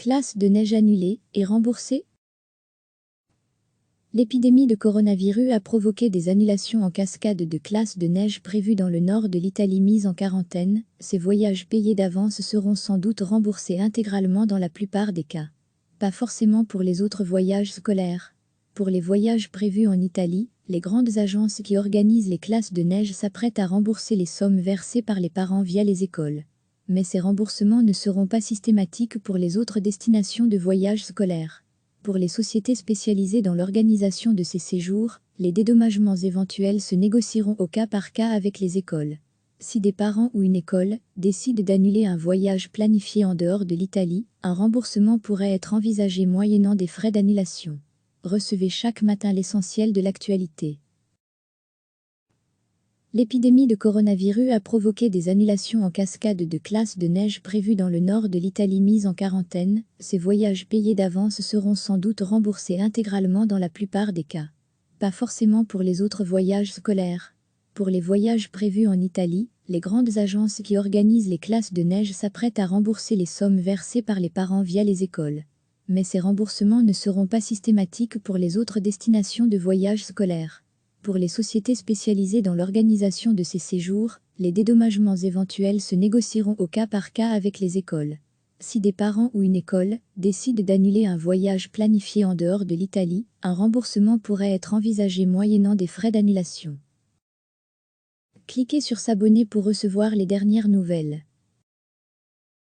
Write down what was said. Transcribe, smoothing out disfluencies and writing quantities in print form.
Classe de neige annulée et remboursée. L'épidémie de coronavirus a provoqué des annulations en cascade de classes de neige prévues dans le nord de l'Italie mises en quarantaine. Ces voyages payés d'avance seront sans doute remboursés intégralement dans la plupart des cas. Pas forcément pour les autres voyages scolaires. Pour les voyages prévus en Italie, les grandes agences qui organisent les classes de neige s'apprêtent à rembourser les sommes versées par les parents via les écoles. Mais ces remboursements ne seront pas systématiques pour les autres destinations de voyages scolaires. Pour les sociétés spécialisées dans l'organisation de ces séjours, les dédommagements éventuels se négocieront au cas par cas avec les écoles. Si des parents ou une école décident d'annuler un voyage planifié en dehors de l'Italie, un remboursement pourrait être envisagé moyennant des frais d'annulation. Recevez chaque matin l'essentiel de l'actualité. L'épidémie de coronavirus a provoqué des annulations en cascade de classes de neige prévues dans le nord de l'Italie mises en quarantaine. Ces voyages payés d'avance seront sans doute remboursés intégralement dans la plupart des cas. Pas forcément pour les autres voyages scolaires. Pour les voyages prévus en Italie, les grandes agences qui organisent les classes de neige s'apprêtent à rembourser les sommes versées par les parents via les écoles. Mais ces remboursements ne seront pas systématiques pour les autres destinations de voyages scolaires. Pour les sociétés spécialisées dans l'organisation de ces séjours, les dédommagements éventuels se négocieront au cas par cas avec les écoles. Si des parents ou une école décident d'annuler un voyage planifié en dehors de l'Italie, un remboursement pourrait être envisagé moyennant des frais d'annulation. Cliquez sur s'abonner pour recevoir les dernières nouvelles.